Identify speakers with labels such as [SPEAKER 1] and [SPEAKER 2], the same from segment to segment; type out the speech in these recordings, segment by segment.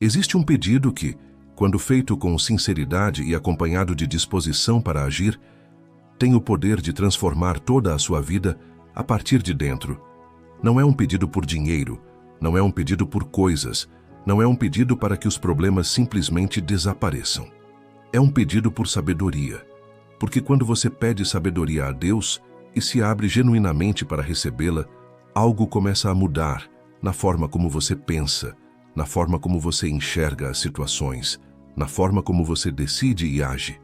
[SPEAKER 1] Existe um pedido que, quando feito com sinceridade e acompanhado de disposição para agir, tem o poder de transformar toda a sua vida a partir de dentro. Não é um pedido por dinheiro, não é um pedido por coisas, não é um pedido para que os problemas simplesmente desapareçam. É um pedido por sabedoria, porque quando você pede sabedoria a Deus e se abre genuinamente para recebê-la, algo começa a mudar na forma como você pensa, na forma como você enxerga as situações, na forma como você decide e age.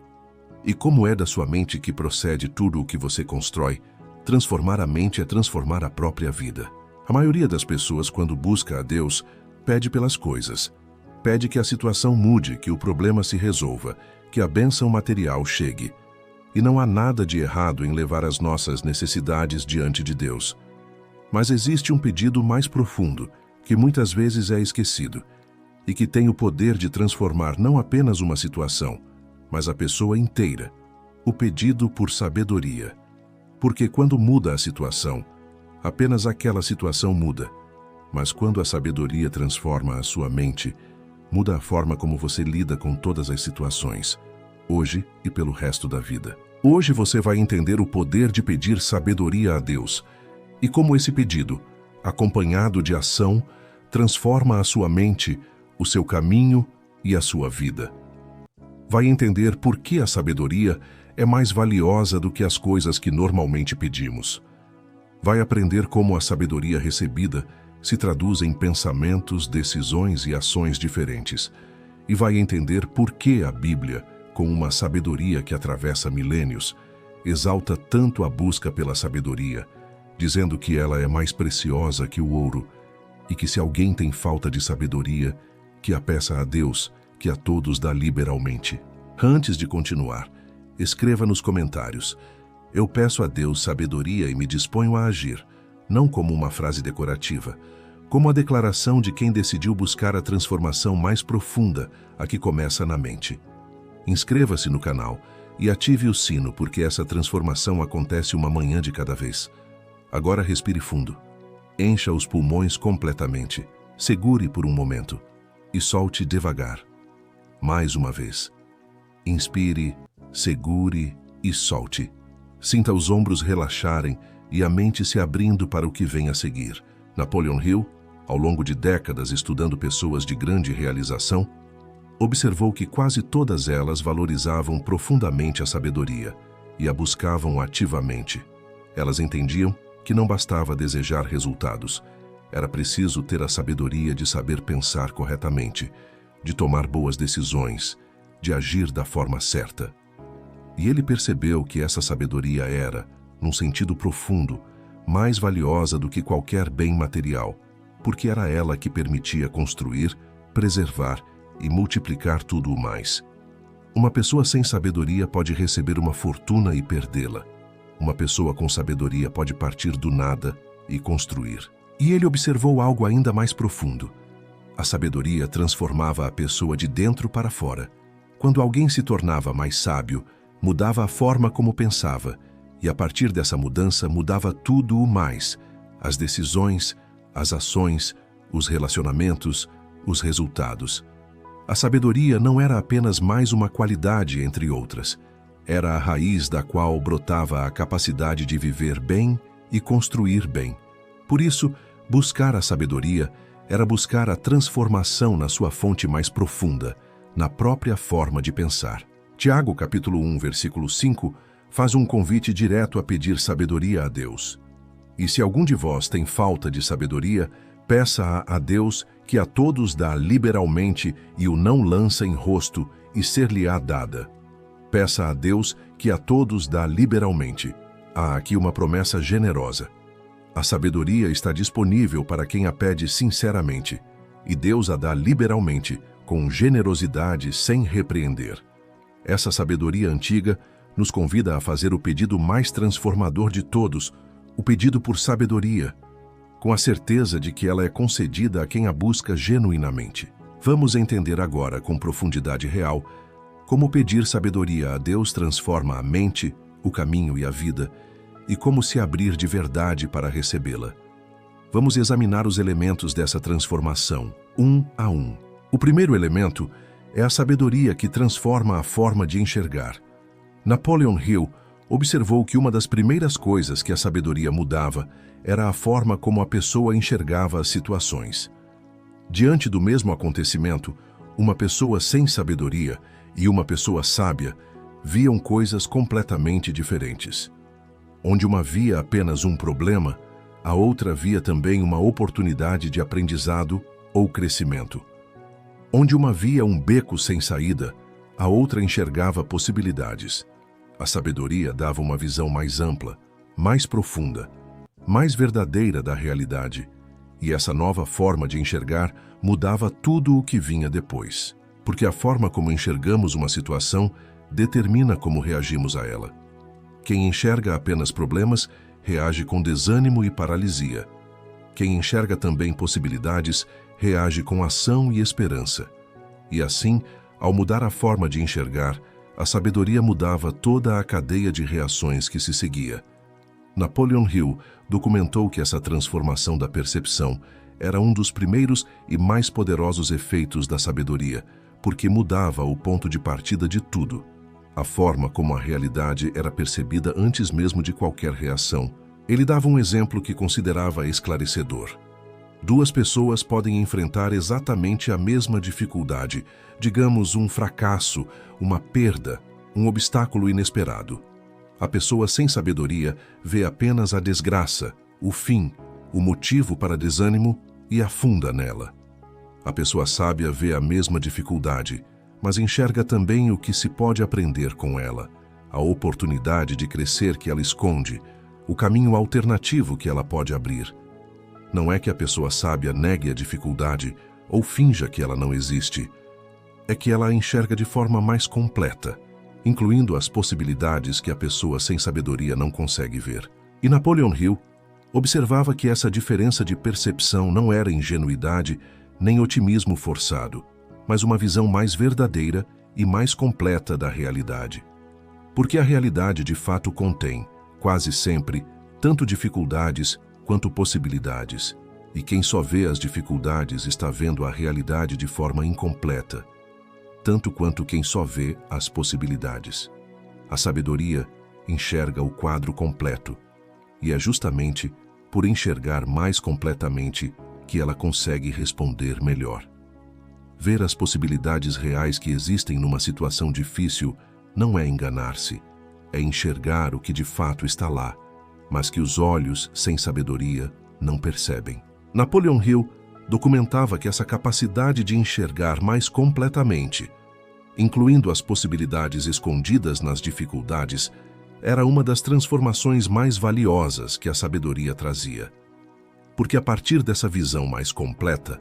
[SPEAKER 1] E como é da sua mente que procede tudo o que você constrói, transformar a mente é transformar a própria vida. A maioria das pessoas, quando busca a Deus, pede pelas coisas. Pede que a situação mude, que o problema se resolva, que a bênção material chegue. E não há nada de errado em levar as nossas necessidades diante de Deus. Mas existe um pedido mais profundo, que muitas vezes é esquecido, e que tem o poder de transformar não apenas uma situação, mas a pessoa inteira. O pedido por sabedoria. Porque quando muda a situação, apenas aquela situação muda. Mas quando a sabedoria transforma a sua mente, muda a forma como você lida com todas as situações, hoje e pelo resto da vida. Hoje você vai entender o poder de pedir sabedoria a Deus e como esse pedido, acompanhado de ação, transforma a sua mente, o seu caminho e a sua vida. Vai entender por que a sabedoria é mais valiosa do que as coisas que normalmente pedimos. Vai aprender como a sabedoria recebida se traduz em pensamentos, decisões e ações diferentes. E vai entender por que a Bíblia, com uma sabedoria que atravessa milênios, exalta tanto a busca pela sabedoria, dizendo que ela é mais preciosa que o ouro, e que se alguém tem falta de sabedoria, que a peça a Deus, que a todos dá liberalmente. Antes de continuar, escreva nos comentários: eu peço a Deus sabedoria e me disponho a agir, não como uma frase decorativa, como a declaração de quem decidiu buscar a transformação mais profunda, a que começa na mente. Inscreva-se no canal e ative o sino, porque essa transformação acontece uma manhã de cada vez. Agora respire fundo. Encha os pulmões completamente. Segure por um momento e solte devagar. Mais uma vez. Inspire, segure e solte. Sinta os ombros relaxarem e a mente se abrindo para o que vem a seguir. Napoleon Hill, ao longo de décadas estudando pessoas de grande realização, observou que quase todas elas valorizavam profundamente a sabedoria e a buscavam ativamente. Elas entendiam que não bastava desejar resultados. Era preciso ter a sabedoria de saber pensar corretamente, de tomar boas decisões, de agir da forma certa. E ele percebeu que essa sabedoria era, num sentido profundo, mais valiosa do que qualquer bem material, porque era ela que permitia construir, preservar e multiplicar tudo o mais. Uma pessoa sem sabedoria pode receber uma fortuna e perdê-la. Uma pessoa com sabedoria pode partir do nada e construir. E ele observou algo ainda mais profundo. A sabedoria transformava a pessoa de dentro para fora. Quando alguém se tornava mais sábio, mudava a forma como pensava, e a partir dessa mudança mudava tudo o mais: as decisões, as ações, os relacionamentos, os resultados. A sabedoria não era apenas mais uma qualidade entre outras. Era a raiz da qual brotava a capacidade de viver bem e construir bem. Por isso, buscar a sabedoria era buscar a transformação na sua fonte mais profunda, na própria forma de pensar. Tiago, capítulo 1, versículo 5, faz um convite direto a pedir sabedoria a Deus. E se algum de vós tem falta de sabedoria, peça a Deus, que a todos dá liberalmente e o não lança em rosto, e ser-lhe-á dada. Peça a Deus, que a todos dá liberalmente. Há aqui uma promessa generosa. A sabedoria está disponível para quem a pede sinceramente, e Deus a dá liberalmente, com generosidade, sem repreender. Essa sabedoria antiga nos convida a fazer o pedido mais transformador de todos, o pedido por sabedoria, com a certeza de que ela é concedida a quem a busca genuinamente. Vamos entender agora, com profundidade real, como pedir sabedoria a Deus transforma a mente, o caminho e a vida, e como se abrir de verdade para recebê-la. Vamos examinar os elementos dessa transformação, um a um. O primeiro elemento é a sabedoria que transforma a forma de enxergar. Napoleon Hill observou que uma das primeiras coisas que a sabedoria mudava era a forma como a pessoa enxergava as situações. Diante do mesmo acontecimento, uma pessoa sem sabedoria e uma pessoa sábia viam coisas completamente diferentes. Onde uma via apenas um problema, a outra via também uma oportunidade de aprendizado ou crescimento. Onde uma via um beco sem saída, a outra enxergava possibilidades. A sabedoria dava uma visão mais ampla, mais profunda, mais verdadeira da realidade, e essa nova forma de enxergar mudava tudo o que vinha depois, porque a forma como enxergamos uma situação determina como reagimos a ela. Quem enxerga apenas problemas reage com desânimo e paralisia. Quem enxerga também possibilidades reage com ação e esperança. E assim, ao mudar a forma de enxergar, a sabedoria mudava toda a cadeia de reações que se seguia. Napoleon Hill documentou que essa transformação da percepção era um dos primeiros e mais poderosos efeitos da sabedoria, porque mudava o ponto de partida de tudo. A forma como a realidade era percebida antes mesmo de qualquer reação. Ele dava um exemplo que considerava esclarecedor. Duas pessoas podem enfrentar exatamente a mesma dificuldade, digamos um fracasso, uma perda, um obstáculo inesperado. A pessoa sem sabedoria vê apenas a desgraça, o fim, o motivo para desânimo e afunda nela. A pessoa sábia vê a mesma dificuldade, mas enxerga também o que se pode aprender com ela, a oportunidade de crescer que ela esconde, o caminho alternativo que ela pode abrir. Não é que a pessoa sábia negue a dificuldade ou finja que ela não existe. É que ela a enxerga de forma mais completa, incluindo as possibilidades que a pessoa sem sabedoria não consegue ver. E Napoleon Hill observava que essa diferença de percepção não era ingenuidade nem otimismo forçado, mas uma visão mais verdadeira e mais completa da realidade. Porque a realidade de fato contém, quase sempre, tanto dificuldades quanto possibilidades, e quem só vê as dificuldades está vendo a realidade de forma incompleta, tanto quanto quem só vê as possibilidades. A sabedoria enxerga o quadro completo, e é justamente por enxergar mais completamente que ela consegue responder melhor. Ver as possibilidades reais que existem numa situação difícil não é enganar-se, é enxergar o que de fato está lá, mas que os olhos sem sabedoria não percebem. Napoleon Hill documentava que essa capacidade de enxergar mais completamente, incluindo as possibilidades escondidas nas dificuldades, era uma das transformações mais valiosas que a sabedoria trazia. Porque a partir dessa visão mais completa,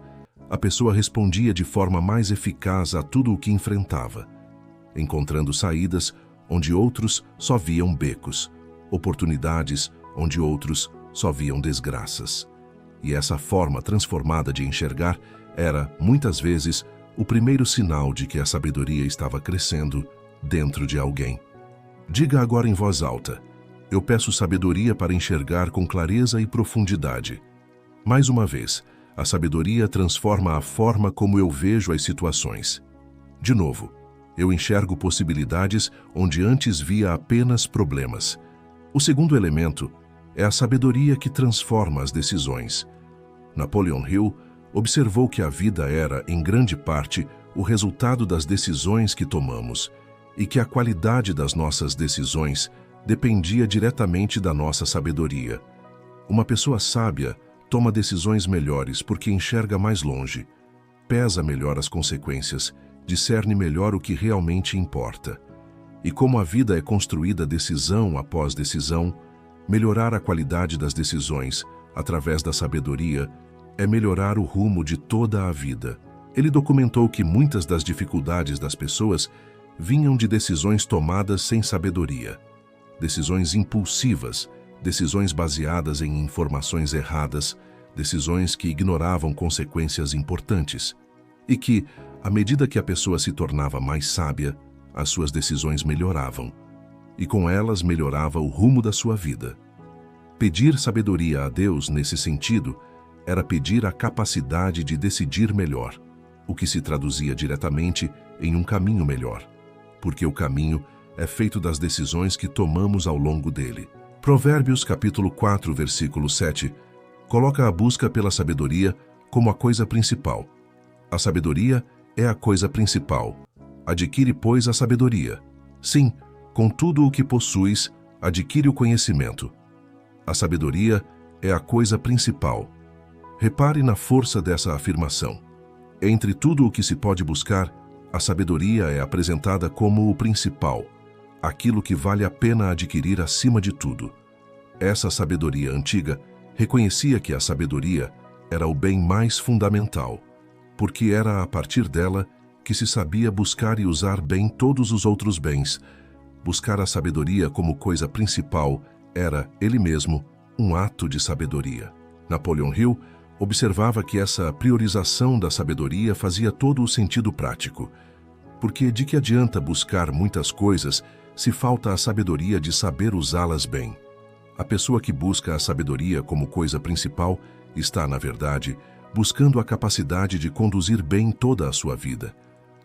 [SPEAKER 1] a pessoa respondia de forma mais eficaz a tudo o que enfrentava, encontrando saídas onde outros só viam becos, oportunidades onde outros só viam desgraças. E essa forma transformada de enxergar era, muitas vezes, o primeiro sinal de que a sabedoria estava crescendo dentro de alguém. Diga agora em voz alta: eu peço sabedoria para enxergar com clareza e profundidade. Mais uma vez, a sabedoria transforma a forma como eu vejo as situações. De novo, eu enxergo possibilidades onde antes via apenas problemas. O segundo elemento é a sabedoria que transforma as decisões. Napoleon Hill observou que a vida era, em grande parte, o resultado das decisões que tomamos e que a qualidade das nossas decisões dependia diretamente da nossa sabedoria. Uma pessoa sábia toma decisões melhores porque enxerga mais longe, pesa melhor as consequências, discerne melhor o que realmente importa. E como a vida é construída decisão após decisão, melhorar a qualidade das decisões, através da sabedoria, é melhorar o rumo de toda a vida. Ele documentou que muitas das dificuldades das pessoas vinham de decisões tomadas sem sabedoria. Decisões impulsivas, decisões baseadas em informações erradas, decisões que ignoravam consequências importantes. E que, à medida que a pessoa se tornava mais sábia, as suas decisões melhoravam, e com elas melhorava o rumo da sua vida. Pedir sabedoria a Deus nesse sentido era pedir a capacidade de decidir melhor, o que se traduzia diretamente em um caminho melhor, porque o caminho é feito das decisões que tomamos ao longo dele. Provérbios capítulo 4, versículo 7, coloca a busca pela sabedoria como a coisa principal. A sabedoria é a coisa principal. Adquire, pois, a sabedoria. Sim, com tudo o que possuis, adquire o conhecimento. A sabedoria é a coisa principal. Repare na força dessa afirmação. Entre tudo o que se pode buscar, a sabedoria é apresentada como o principal, aquilo que vale a pena adquirir acima de tudo. Essa sabedoria antiga reconhecia que a sabedoria era o bem mais fundamental, porque era a partir dela que se sabia buscar e usar bem todos os outros bens. Buscar a sabedoria como coisa principal era, ele mesmo, um ato de sabedoria. Napoleon Hill observava que essa priorização da sabedoria fazia todo o sentido prático, porque de que adianta buscar muitas coisas se falta a sabedoria de saber usá-las bem? A pessoa que busca a sabedoria como coisa principal está, na verdade, buscando a capacidade de conduzir bem toda a sua vida,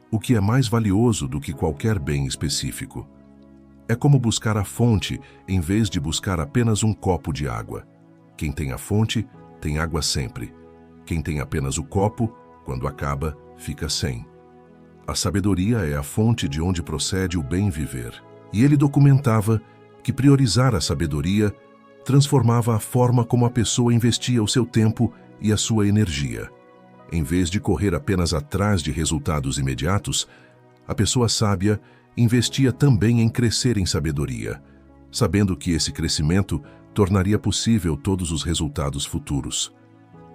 [SPEAKER 1] o que é mais valioso do que qualquer bem específico. É como buscar a fonte em vez de buscar apenas um copo de água. Quem tem a fonte, tem água sempre. Quem tem apenas o copo, quando acaba, fica sem. A sabedoria é a fonte de onde procede o bem viver. E ele documentava que priorizar a sabedoria transformava a forma como a pessoa investia o seu tempo e a sua energia. Em vez de correr apenas atrás de resultados imediatos, a pessoa sábia investia também em crescer em sabedoria, sabendo que esse crescimento tornaria possível todos os resultados futuros.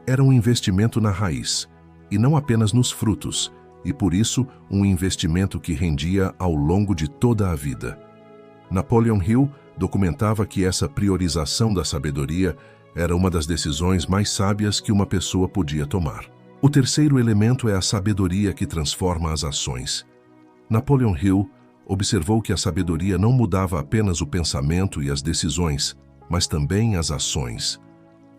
[SPEAKER 1] Era um investimento na raiz, e não apenas nos frutos, e por isso um investimento que rendia ao longo de toda a vida. Napoleon Hill documentava que essa priorização da sabedoria era uma das decisões mais sábias que uma pessoa podia tomar. O terceiro elemento é a sabedoria que transforma as ações. Napoleon Hill observou que a sabedoria não mudava apenas o pensamento e as decisões, mas também as ações.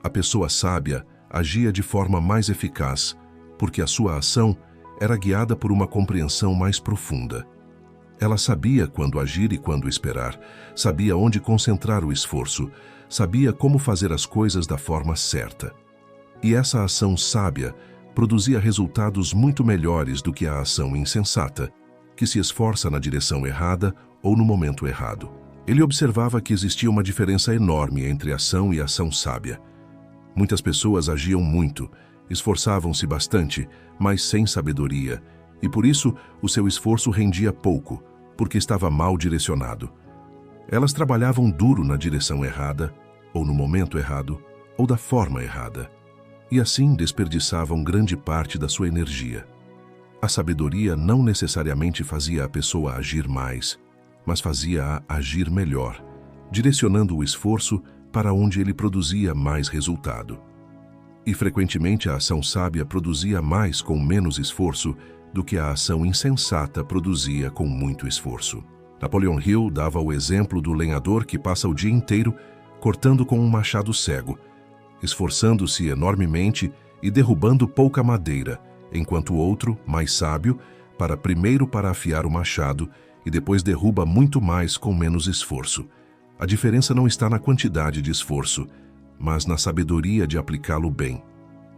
[SPEAKER 1] A pessoa sábia agia de forma mais eficaz, porque a sua ação era guiada por uma compreensão mais profunda. Ela sabia quando agir e quando esperar, sabia onde concentrar o esforço, sabia como fazer as coisas da forma certa. E essa ação sábia produzia resultados muito melhores do que a ação insensata, que se esforça na direção errada ou no momento errado. Ele observava que existia uma diferença enorme entre ação e ação sábia. Muitas pessoas agiam muito, esforçavam-se bastante, mas sem sabedoria, e por isso o seu esforço rendia pouco, porque estava mal direcionado. Elas trabalhavam duro na direção errada, ou no momento errado, ou da forma errada, e assim desperdiçavam grande parte da sua energia. A sabedoria não necessariamente fazia a pessoa agir mais, mas fazia-a agir melhor, direcionando o esforço para onde ele produzia mais resultado. E frequentemente a ação sábia produzia mais com menos esforço do que a ação insensata produzia com muito esforço. Napoleon Hill dava o exemplo do lenhador que passa o dia inteiro cortando com um machado cego, esforçando-se enormemente e derrubando pouca madeira, enquanto o outro, mais sábio, primeiro para afiar o machado e depois derruba muito mais com menos esforço. A diferença não está na quantidade de esforço, mas na sabedoria de aplicá-lo bem.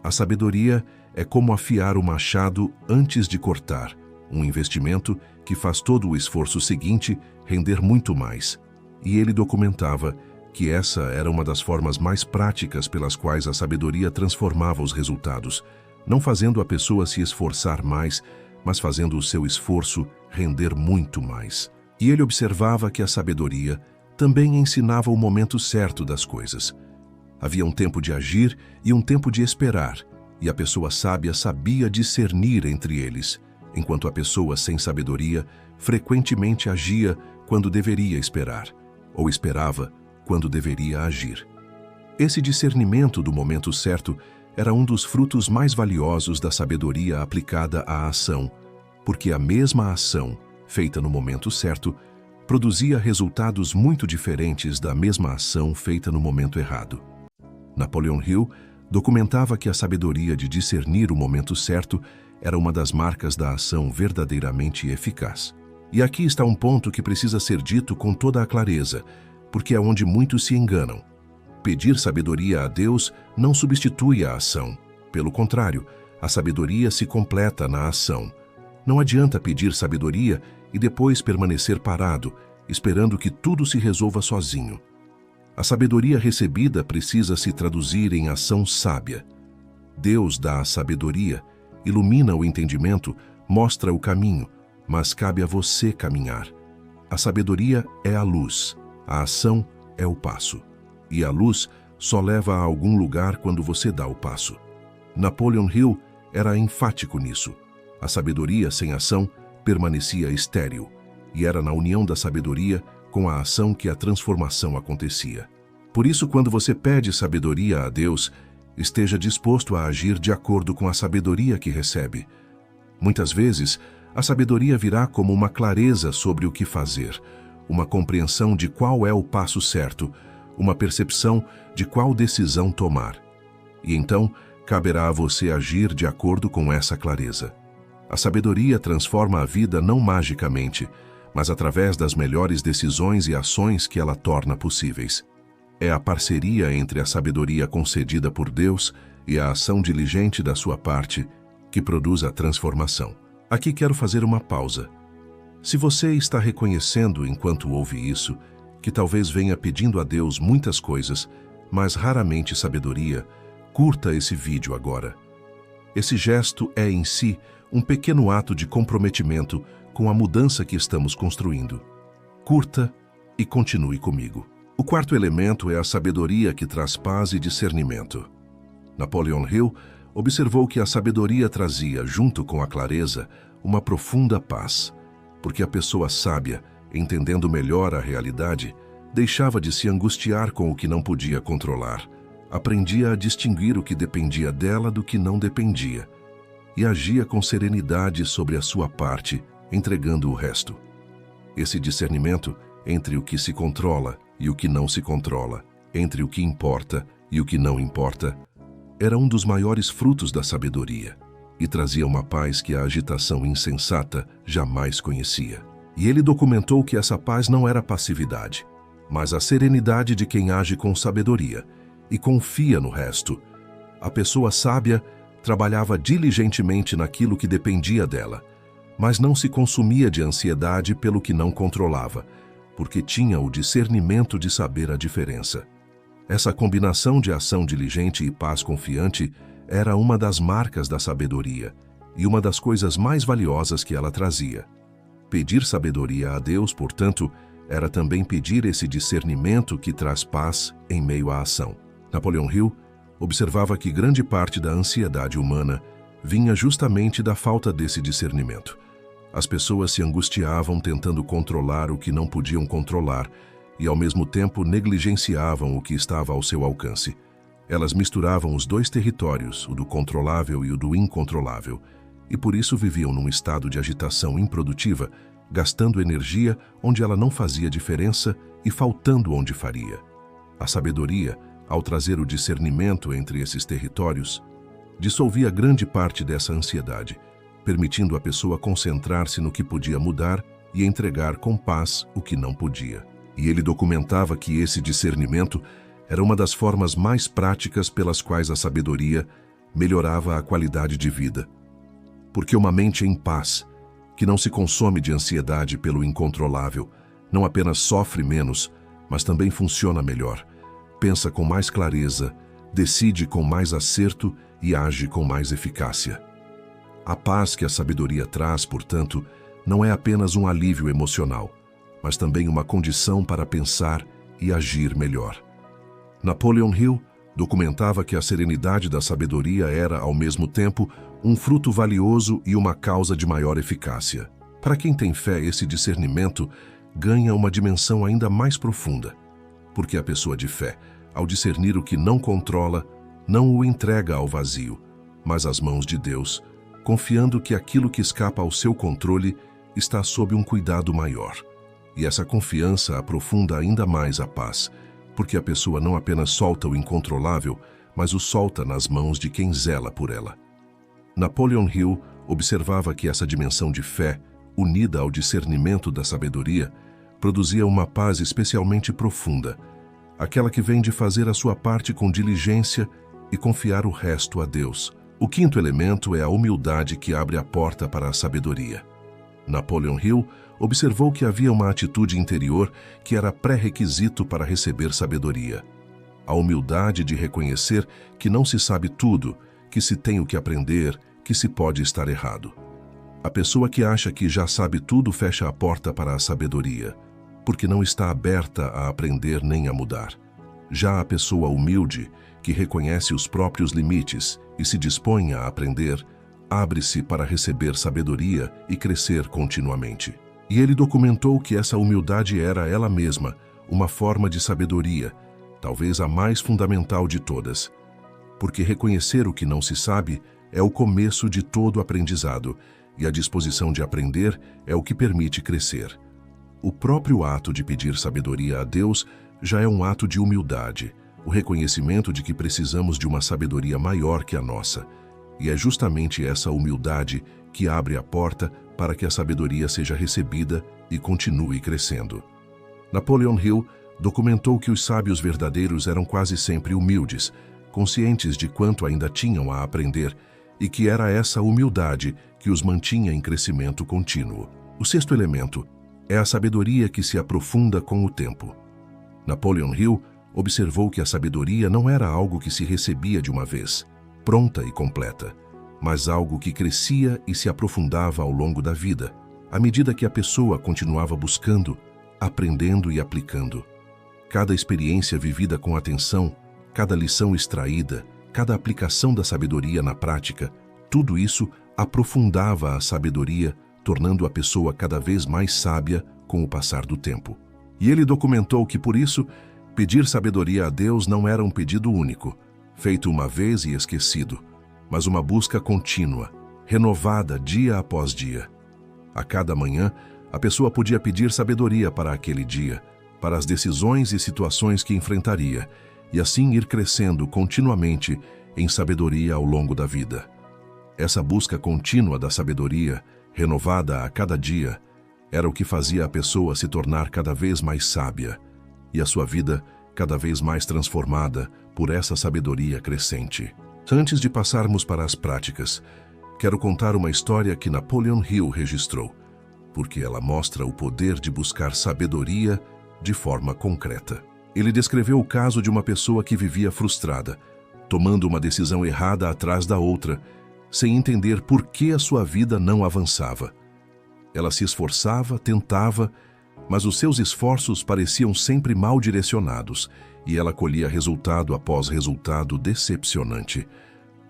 [SPEAKER 1] A sabedoria é como afiar o machado antes de cortar, um investimento que faz todo o esforço seguinte render muito mais. E ele documentava que essa era uma das formas mais práticas pelas quais a sabedoria transformava os resultados, não fazendo a pessoa se esforçar mais, mas fazendo o seu esforço render muito mais. E ele observava que a sabedoria também ensinava o momento certo das coisas. Havia um tempo de agir e um tempo de esperar, e a pessoa sábia sabia discernir entre eles, enquanto a pessoa sem sabedoria frequentemente agia quando deveria esperar, ou esperava quando deveria agir. Esse discernimento do momento certo era um dos frutos mais valiosos da sabedoria aplicada à ação, porque a mesma ação, feita no momento certo, produzia resultados muito diferentes da mesma ação feita no momento errado. Napoleon Hill documentava que a sabedoria de discernir o momento certo era uma das marcas da ação verdadeiramente eficaz. E aqui está um ponto que precisa ser dito com toda a clareza, porque é onde muitos se enganam. Pedir sabedoria a Deus não substitui a ação. Pelo contrário, a sabedoria se completa na ação. Não adianta pedir sabedoria e depois permanecer parado, esperando que tudo se resolva sozinho. A sabedoria recebida precisa se traduzir em ação sábia. Deus dá a sabedoria, ilumina o entendimento, mostra o caminho, mas cabe a você caminhar. A sabedoria é a luz, a ação é o passo. E a luz só leva a algum lugar quando você dá o passo. Napoleon Hill era enfático nisso. A sabedoria sem ação permanecia estéril, e era na união da sabedoria com a ação que a transformação acontecia. Por isso, quando você pede sabedoria a Deus, esteja disposto a agir de acordo com a sabedoria que recebe. Muitas vezes, a sabedoria virá como uma clareza sobre o que fazer, uma compreensão de qual é o passo certo, uma percepção de qual decisão tomar. E então, caberá a você agir de acordo com essa clareza. A sabedoria transforma a vida não magicamente, mas através das melhores decisões e ações que ela torna possíveis. É a parceria entre a sabedoria concedida por Deus e a ação diligente da sua parte que produz a transformação. Aqui quero fazer uma pausa. Se você está reconhecendo, enquanto ouve isso, que talvez venha pedindo a Deus muitas coisas, mas raramente sabedoria, curta esse vídeo agora. Esse gesto é, em si, um pequeno ato de comprometimento com a mudança que estamos construindo. Curta e continue comigo. O quarto elemento é a sabedoria que traz paz e discernimento. Napoleon Hill observou que a sabedoria trazia, junto com a clareza, uma profunda paz, porque a pessoa sábia, entendendo melhor a realidade, deixava de se angustiar com o que não podia controlar, aprendia a distinguir o que dependia dela do que não dependia, e agia com serenidade sobre a sua parte, entregando o resto. Esse discernimento entre o que se controla e o que não se controla, entre o que importa e o que não importa, era um dos maiores frutos da sabedoria, e trazia uma paz que a agitação insensata jamais conhecia. E ele documentou que essa paz não era passividade, mas a serenidade de quem age com sabedoria e confia no resto. A pessoa sábia trabalhava diligentemente naquilo que dependia dela, mas não se consumia de ansiedade pelo que não controlava, porque tinha o discernimento de saber a diferença. Essa combinação de ação diligente e paz confiante era uma das marcas da sabedoria e uma das coisas mais valiosas que ela trazia. Pedir sabedoria a Deus, portanto, era também pedir esse discernimento que traz paz em meio à ação. Napoleon Hill observava que grande parte da ansiedade humana vinha justamente da falta desse discernimento. As pessoas se angustiavam tentando controlar o que não podiam controlar e, ao mesmo tempo, negligenciavam o que estava ao seu alcance. Elas misturavam os dois territórios, o do controlável e o do incontrolável, e por isso viviam num estado de agitação improdutiva, gastando energia onde ela não fazia diferença e faltando onde faria. A sabedoria, ao trazer o discernimento entre esses territórios, dissolvia grande parte dessa ansiedade, permitindo a pessoa concentrar-se no que podia mudar e entregar com paz o que não podia. E ele documentava que esse discernimento era uma das formas mais práticas pelas quais a sabedoria melhorava a qualidade de vida. Porque uma mente em paz, que não se consome de ansiedade pelo incontrolável, não apenas sofre menos, mas também funciona melhor, pensa com mais clareza, decide com mais acerto e age com mais eficácia. A paz que a sabedoria traz, portanto, não é apenas um alívio emocional, mas também uma condição para pensar e agir melhor. Napoleon Hill documentava que a serenidade da sabedoria era, ao mesmo tempo, um fruto valioso e uma causa de maior eficácia. Para quem tem fé, esse discernimento ganha uma dimensão ainda mais profunda, porque a pessoa de fé, ao discernir o que não controla, não o entrega ao vazio, mas às mãos de Deus, confiando que aquilo que escapa ao seu controle está sob um cuidado maior. E essa confiança aprofunda ainda mais a paz, porque a pessoa não apenas solta o incontrolável, mas o solta nas mãos de quem zela por ela. Napoleon Hill observava que essa dimensão de fé, unida ao discernimento da sabedoria, produzia uma paz especialmente profunda, aquela que vem de fazer a sua parte com diligência e confiar o resto a Deus. O quinto elemento é a humildade que abre a porta para a sabedoria. Napoleon Hill observou que havia uma atitude interior que era pré-requisito para receber sabedoria. A humildade de reconhecer que não se sabe tudo, que se tem o que aprender, que se pode estar errado. A pessoa que acha que já sabe tudo fecha a porta para a sabedoria, porque não está aberta a aprender nem a mudar. Já a pessoa humilde, que reconhece os próprios limites e se dispõe a aprender, abre-se para receber sabedoria e crescer continuamente. E ele documentou que essa humildade era ela mesma uma forma de sabedoria, talvez a mais fundamental de todas, porque reconhecer o que não se sabe é o começo de todo aprendizado, e a disposição de aprender é o que permite crescer. O próprio ato de pedir sabedoria a Deus já é um ato de humildade, o reconhecimento de que precisamos de uma sabedoria maior que a nossa, e é justamente essa humildade que abre a porta para que a sabedoria seja recebida e continue crescendo. Napoleon Hill documentou que os sábios verdadeiros eram quase sempre humildes, conscientes de quanto ainda tinham a aprender, e que era essa humildade que os mantinha em crescimento contínuo. O sexto elemento é a sabedoria que se aprofunda com o tempo. Napoleon Hill observou que a sabedoria não era algo que se recebia de uma vez, pronta e completa, mas algo que crescia e se aprofundava ao longo da vida, à medida que a pessoa continuava buscando, aprendendo e aplicando. Cada experiência vivida com atenção, cada lição extraída, cada aplicação da sabedoria na prática, tudo isso aprofundava a sabedoria, tornando a pessoa cada vez mais sábia com o passar do tempo. E ele documentou que, por isso, pedir sabedoria a Deus não era um pedido único, feito uma vez e esquecido, mas uma busca contínua, renovada dia após dia. A cada manhã, a pessoa podia pedir sabedoria para aquele dia, para as decisões e situações que enfrentaria, e assim ir crescendo continuamente em sabedoria ao longo da vida. Essa busca contínua da sabedoria, renovada a cada dia, era o que fazia a pessoa se tornar cada vez mais sábia, e a sua vida cada vez mais transformada por essa sabedoria crescente. Antes de passarmos para as práticas, quero contar uma história que Napoleon Hill registrou, porque ela mostra o poder de buscar sabedoria de forma concreta. Ele descreveu o caso de uma pessoa que vivia frustrada, tomando uma decisão errada atrás da outra, sem entender por que a sua vida não avançava. Ela se esforçava, tentava, mas os seus esforços pareciam sempre mal direcionados, e ela colhia resultado após resultado decepcionante.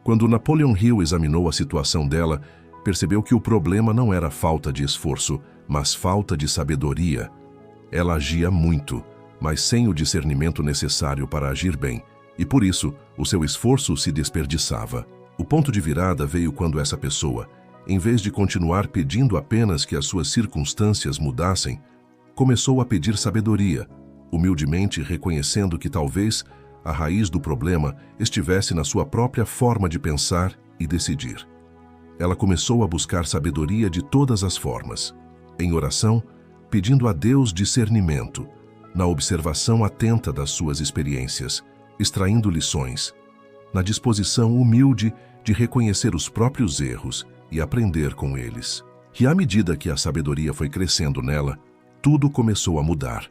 [SPEAKER 1] Quando Napoleon Hill examinou a situação dela, percebeu que o problema não era falta de esforço, mas falta de sabedoria. Ela agia muito, mas sem o discernimento necessário para agir bem, e por isso o seu esforço se desperdiçava. O ponto de virada veio quando essa pessoa, em vez de continuar pedindo apenas que as suas circunstâncias mudassem, começou a pedir sabedoria, humildemente reconhecendo que talvez a raiz do problema estivesse na sua própria forma de pensar e decidir. Ela começou a buscar sabedoria de todas as formas, em oração, pedindo a Deus discernimento, na observação atenta das suas experiências, extraindo lições, na disposição humilde de reconhecer os próprios erros e aprender com eles. E à medida que a sabedoria foi crescendo nela, tudo começou a mudar.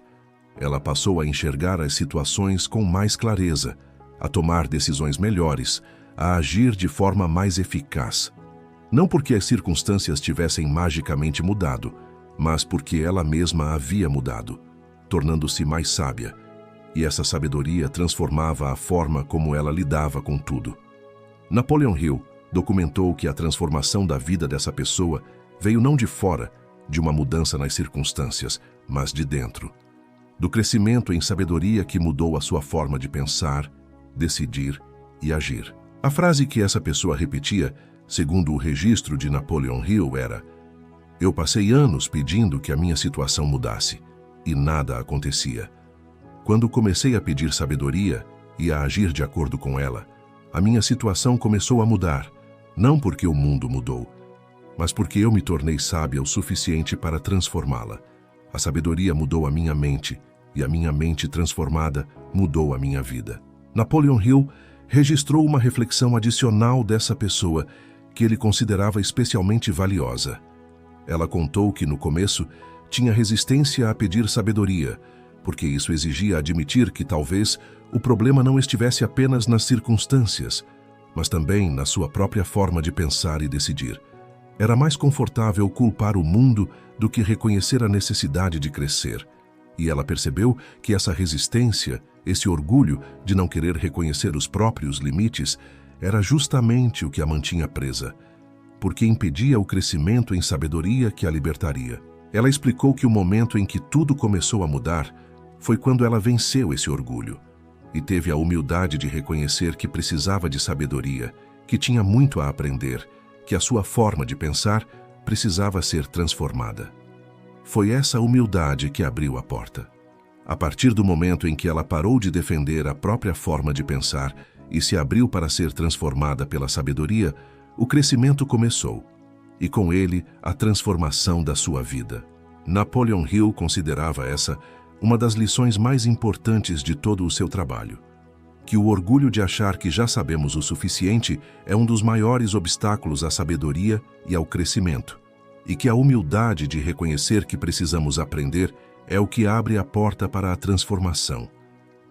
[SPEAKER 1] Ela passou a enxergar as situações com mais clareza, a tomar decisões melhores, a agir de forma mais eficaz. Não porque as circunstâncias tivessem magicamente mudado, mas porque ela mesma havia mudado, tornando-se mais sábia, e essa sabedoria transformava a forma como ela lidava com tudo. Napoleon Hill documentou que a transformação da vida dessa pessoa veio não de fora, de uma mudança nas circunstâncias, mas de dentro. Do crescimento em sabedoria que mudou a sua forma de pensar, decidir e agir. A frase que essa pessoa repetia, segundo o registro de Napoleon Hill, era: "Eu passei anos pedindo que a minha situação mudasse, e nada acontecia. Quando comecei a pedir sabedoria e a agir de acordo com ela, a minha situação começou a mudar, não porque o mundo mudou, mas porque eu me tornei sábia o suficiente para transformá-la. A sabedoria mudou a minha mente, e a minha mente transformada mudou a minha vida. Napoleon Hill registrou uma reflexão adicional dessa pessoa que ele considerava especialmente valiosa. Ela contou que, no começo, tinha resistência a pedir sabedoria, porque isso exigia admitir que talvez o problema não estivesse apenas nas circunstâncias, mas também na sua própria forma de pensar e decidir. Era mais confortável culpar o mundo do que reconhecer a necessidade de crescer. E ela percebeu que essa resistência, esse orgulho de não querer reconhecer os próprios limites, era justamente o que a mantinha presa, porque impedia o crescimento em sabedoria que a libertaria. Ela explicou que o momento em que tudo começou a mudar foi quando ela venceu esse orgulho e teve a humildade de reconhecer que precisava de sabedoria, que tinha muito a aprender, que a sua forma de pensar precisava ser transformada. Foi essa humildade que abriu a porta. A partir do momento em que ela parou de defender a própria forma de pensar e se abriu para ser transformada pela sabedoria, o crescimento começou, e com ele a transformação da sua vida. Napoleon Hill considerava essa uma das lições mais importantes de todo o seu trabalho, que o orgulho de achar que já sabemos o suficiente é um dos maiores obstáculos à sabedoria e ao crescimento, e que a humildade de reconhecer que precisamos aprender é o que abre a porta para a transformação.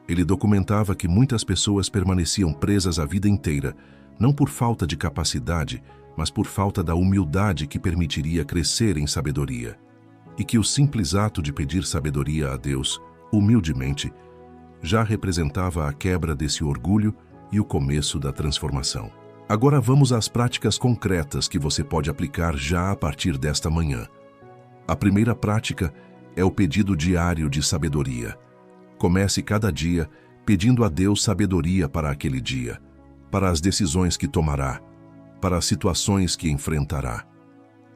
[SPEAKER 1] Ele documentava que muitas pessoas permaneciam presas a vida inteira, não por falta de capacidade, mas por falta da humildade que permitiria crescer em sabedoria. E que o simples ato de pedir sabedoria a Deus, humildemente, já representava a quebra desse orgulho e o começo da transformação. Agora vamos às práticas concretas que você pode aplicar já a partir desta manhã. A primeira prática é o pedido diário de sabedoria. Comece cada dia pedindo a Deus sabedoria para aquele dia, para as decisões que tomará, para as situações que enfrentará.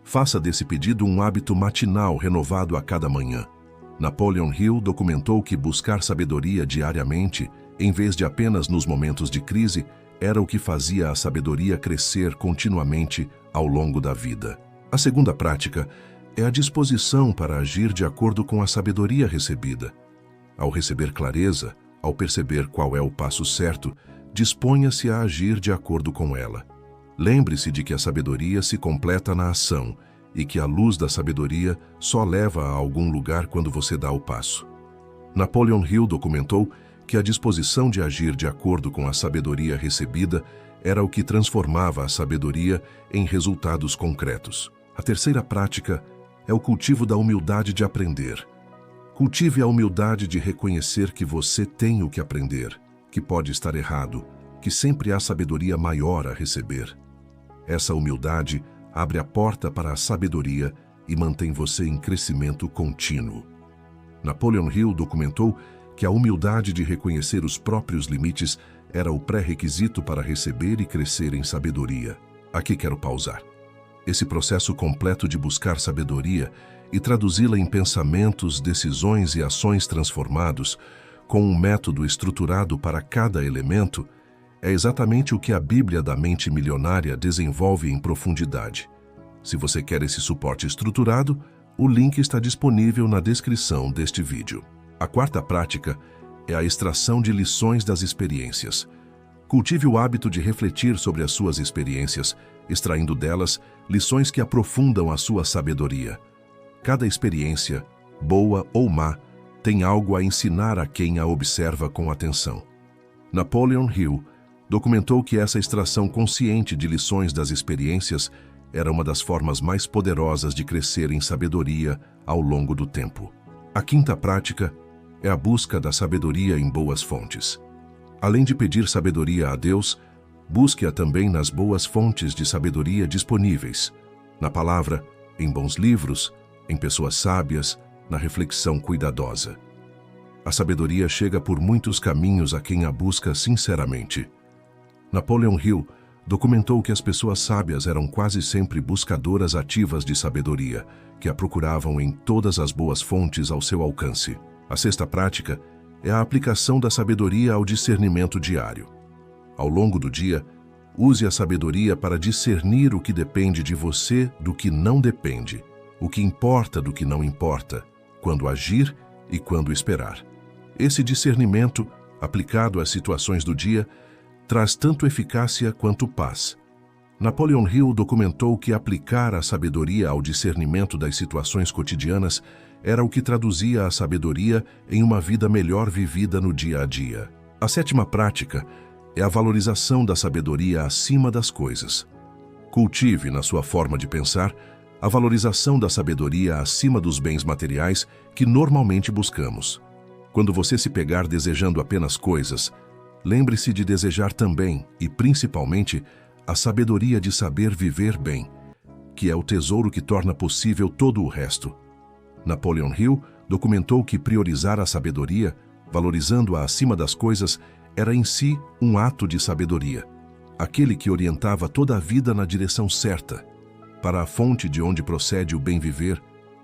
[SPEAKER 1] Faça desse pedido um hábito matinal renovado a cada manhã. Napoleon Hill documentou que buscar sabedoria diariamente, em vez de apenas nos momentos de crise, era o que fazia a sabedoria crescer continuamente ao longo da vida. A segunda prática é a disposição para agir de acordo com a sabedoria recebida. Ao receber clareza, ao perceber qual é o passo certo, disponha-se a agir de acordo com ela. Lembre-se de que a sabedoria se completa na ação e que a luz da sabedoria só leva a algum lugar quando você dá o passo. Napoleon Hill documentou que a disposição de agir de acordo com a sabedoria recebida era o que transformava a sabedoria em resultados concretos. A terceira prática é o cultivo da humildade de aprender. Cultive a humildade de reconhecer que você tem o que aprender, que pode estar errado, que sempre há sabedoria maior a receber. Essa humildade abre a porta para a sabedoria e mantém você em crescimento contínuo. Napoleon Hill documentou que a humildade de reconhecer os próprios limites era o pré-requisito para receber e crescer em sabedoria. Aqui quero pausar. Esse processo completo de buscar sabedoria e traduzi-la em pensamentos, decisões e ações transformados, com um método estruturado para cada elemento, é exatamente o que a Bíblia da Mente Milionária desenvolve em profundidade. Se você quer esse suporte estruturado, o link está disponível na descrição deste vídeo. A quarta prática é a extração de lições das experiências. Cultive o hábito de refletir sobre as suas experiências, extraindo delas lições que aprofundam a sua sabedoria. Cada experiência, boa ou má, tem algo a ensinar a quem a observa com atenção. Napoleon Hill documentou que essa extração consciente de lições das experiências era uma das formas mais poderosas de crescer em sabedoria ao longo do tempo. A quinta prática é a busca da sabedoria em boas fontes. Além de pedir sabedoria a Deus, busque-a também nas boas fontes de sabedoria disponíveis, na palavra, em bons livros, em pessoas sábias, na reflexão cuidadosa. A sabedoria chega por muitos caminhos a quem a busca sinceramente. Napoleon Hill documentou que as pessoas sábias eram quase sempre buscadoras ativas de sabedoria, que a procuravam em todas as boas fontes ao seu alcance. A sexta prática é a aplicação da sabedoria ao discernimento diário. Ao longo do dia, Use a sabedoria para discernir o que depende de você do que não depende, o que importa do que não importa, quando agir e quando esperar. Esse discernimento, aplicado às situações do dia, traz tanto eficácia quanto paz. Napoleon Hill documentou que aplicar a sabedoria ao discernimento das situações cotidianas era o que traduzia a sabedoria em uma vida melhor vivida no dia a dia. A sétima prática é a valorização da sabedoria acima das coisas. Cultive, na sua forma de pensar, a valorização da sabedoria acima dos bens materiais que normalmente buscamos. Quando você se pegar desejando apenas coisas, lembre-se de desejar também, e principalmente, a sabedoria de saber viver bem, que é o tesouro que torna possível todo o resto. Napoleon Hill documentou que priorizar a sabedoria, valorizando-a acima das coisas, era em si um ato de sabedoria, aquele que orientava toda a vida na direção certa, para a fonte de onde procede o bem viver,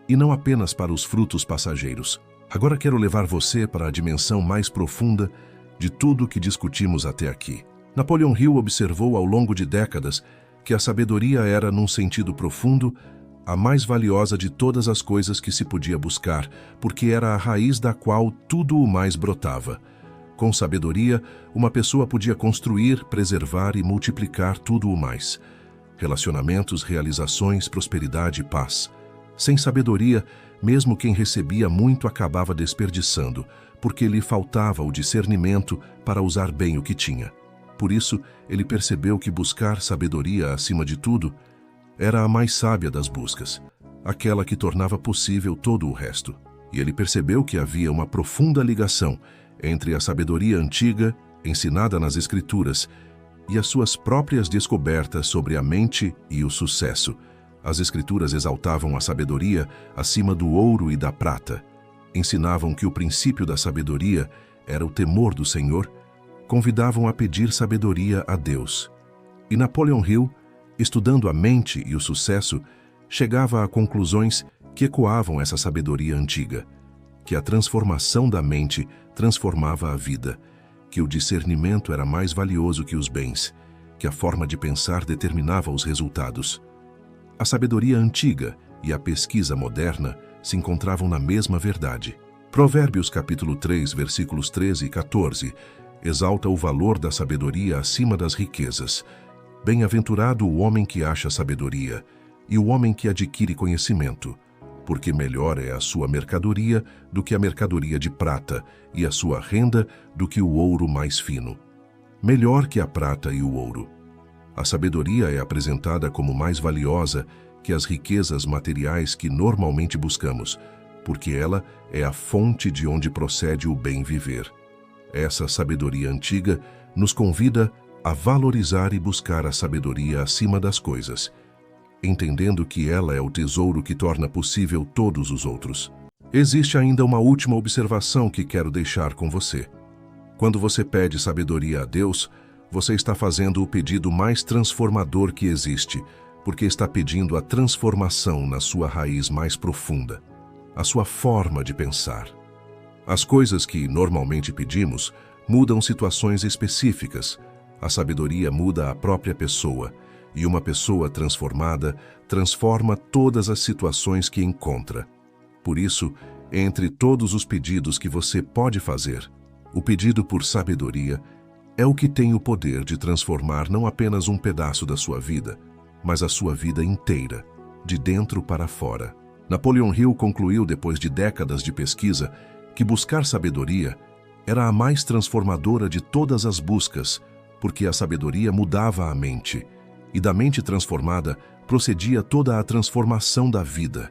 [SPEAKER 1] e não apenas para os frutos passageiros. Agora quero levar você para a dimensão mais profunda de tudo o que discutimos até aqui. Napoleon Hill observou ao longo de décadas que a sabedoria era, num sentido profundo, a mais valiosa de todas as coisas que se podia buscar, porque era a raiz da qual tudo o mais brotava. Com sabedoria, uma pessoa podia construir, preservar e multiplicar tudo o mais. Relacionamentos, realizações, prosperidade e paz. Sem sabedoria, mesmo quem recebia muito acabava desperdiçando, porque lhe faltava o discernimento para usar bem o que tinha. Por isso, ele percebeu que buscar sabedoria acima de tudo era a mais sábia das buscas, aquela que tornava possível todo o resto. E ele percebeu que havia uma profunda ligação entre a sabedoria antiga, ensinada nas Escrituras, e as suas próprias descobertas sobre a mente e o sucesso. As Escrituras exaltavam a sabedoria acima do ouro e da prata. Ensinavam que o princípio da sabedoria era o temor do Senhor, convidavam a pedir sabedoria a Deus. E Napoleon Hill, estudando a mente e o sucesso, chegava a conclusões que ecoavam essa sabedoria antiga, que a transformação da mente transformava a vida, que o discernimento era mais valioso que os bens, que a forma de pensar determinava os resultados. A sabedoria antiga e a pesquisa moderna se encontravam na mesma verdade. Provérbios capítulo 3, versículos 13 e 14, exalta o valor da sabedoria acima das riquezas. Bem-aventurado o homem que acha sabedoria, e o homem que adquire conhecimento, porque melhor é a sua mercadoria do que a mercadoria de prata, e a sua renda do que o ouro mais fino. Melhor que a prata e o ouro. A sabedoria é apresentada como mais valiosa que as riquezas materiais que normalmente buscamos, porque ela é a fonte de onde procede o bem viver. Essa sabedoria antiga nos convida a valorizar e buscar a sabedoria acima das coisas, entendendo que ela é o tesouro que torna possível todos os outros. Existe ainda uma última observação que quero deixar com você. Quando você pede sabedoria a Deus, você está fazendo o pedido mais transformador que existe, porque está pedindo a transformação na sua raiz mais profunda, a sua forma de pensar. As coisas que normalmente pedimos mudam situações específicas. A sabedoria muda a própria pessoa, e uma pessoa transformada transforma todas as situações que encontra. Por isso, entre todos os pedidos que você pode fazer, o pedido por sabedoria é o que tem o poder de transformar não apenas um pedaço da sua vida, mas a sua vida inteira, de dentro para fora. Napoleon Hill concluiu, depois de décadas de pesquisa, que buscar sabedoria era a mais transformadora de todas as buscas, porque a sabedoria mudava a mente, e da mente transformada procedia toda a transformação da vida,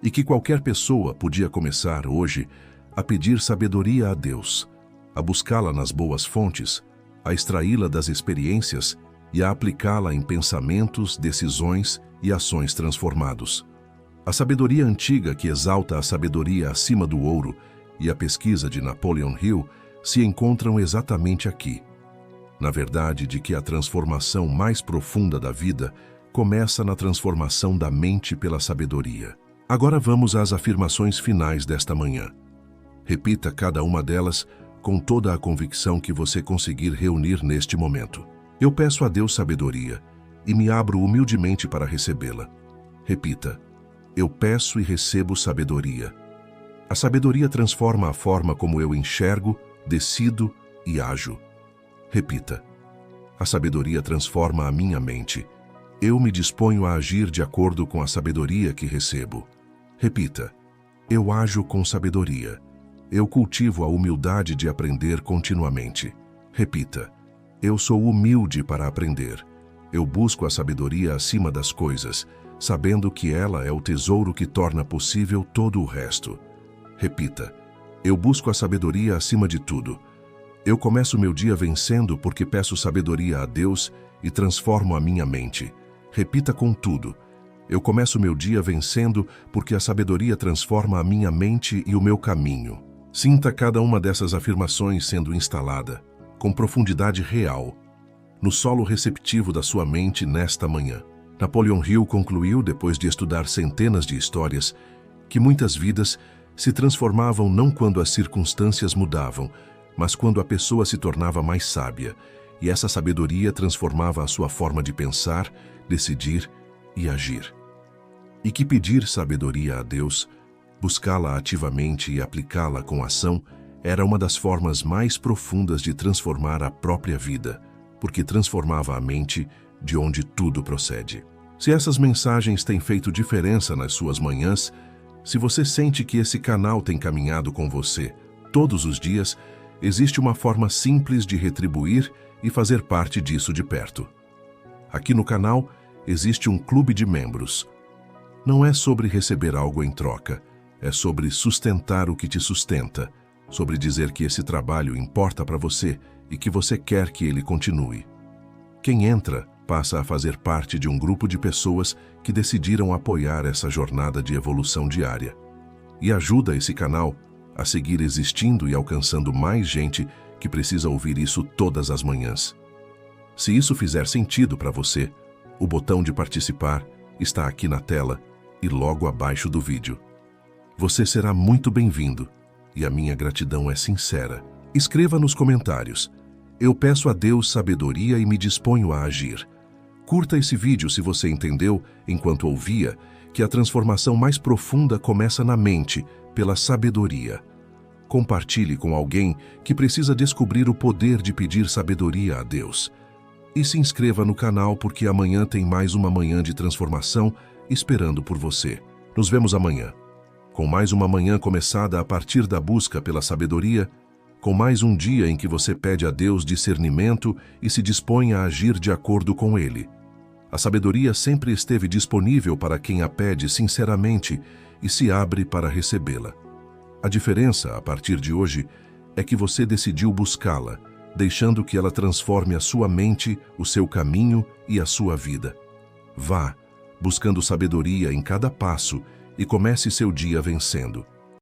[SPEAKER 1] e que qualquer pessoa podia começar hoje a pedir sabedoria a Deus, a buscá-la nas boas fontes, a extraí-la das experiências e a aplicá-la em pensamentos, decisões e ações transformados. A sabedoria antiga que exalta a sabedoria acima do ouro e a pesquisa de Napoleon Hill se encontram exatamente aqui. Na verdade de que a transformação mais profunda da vida começa na transformação da mente pela sabedoria. Agora vamos às afirmações finais desta manhã. Repita cada uma delas com toda a convicção que você conseguir reunir neste momento. Eu peço a Deus sabedoria e me abro humildemente para recebê-la. Repita: eu peço e recebo sabedoria. A sabedoria transforma a forma como eu enxergo, decido e ajo. Repita: a sabedoria transforma a minha mente. Eu me disponho a agir de acordo com a sabedoria que recebo. Repita: eu ajo com sabedoria. Eu cultivo a humildade de aprender continuamente. Repita: eu sou humilde para aprender. Eu busco a sabedoria acima das coisas, sabendo que ela é o tesouro que torna possível todo o resto. Repita: eu busco a sabedoria acima de tudo. Eu começo meu dia vencendo porque peço sabedoria a Deus e transformo a minha mente. Repita com tudo: eu começo meu dia vencendo porque a sabedoria transforma a minha mente e o meu caminho. Sinta cada uma dessas afirmações sendo instalada, com profundidade real, no solo receptivo da sua mente nesta manhã. Napoleon Hill concluiu, depois de estudar centenas de histórias, que muitas vidas se transformavam não quando as circunstâncias mudavam, mas quando a pessoa se tornava mais sábia, e essa sabedoria transformava a sua forma de pensar, decidir e agir. E que pedir sabedoria a Deus, buscá-la ativamente e aplicá-la com ação, era uma das formas mais profundas de transformar a própria vida, porque transformava a mente de onde tudo procede. Se essas mensagens têm feito diferença nas suas manhãs, se você sente que esse canal tem caminhado com você todos os dias, existe uma forma simples de retribuir e fazer parte disso de perto. Aqui no canal existe um clube de membros. Não é sobre receber algo em troca, é sobre sustentar o que te sustenta, sobre dizer que esse trabalho importa para você e que você quer que ele continue. Quem entra passa a fazer parte de um grupo de pessoas que decidiram apoiar essa jornada de evolução diária e ajuda esse canal a seguir existindo e alcançando mais gente que precisa ouvir isso todas as manhãs. Se isso fizer sentido para você, o botão de participar está aqui na tela e logo abaixo do vídeo. Você será muito bem-vindo e a minha gratidão é sincera. Escreva nos comentários: eu peço a Deus sabedoria e me disponho a agir. Curta esse vídeo se você entendeu, enquanto ouvia, que a transformação mais profunda começa na mente, pela sabedoria. Compartilhe com alguém que precisa descobrir o poder de pedir sabedoria a Deus. E se inscreva no canal porque amanhã tem mais uma manhã de transformação esperando por você. Nos vemos amanhã, com mais uma manhã começada a partir da busca pela sabedoria, com mais um dia em que você pede a Deus discernimento e se dispõe a agir de acordo com Ele. A sabedoria sempre esteve disponível para quem a pede sinceramente e se abre para recebê-la. A diferença, a partir de hoje, é que você decidiu buscá-la, deixando que ela transforme a sua mente, o seu caminho e a sua vida. Vá, buscando sabedoria em cada passo e comece seu dia vencendo.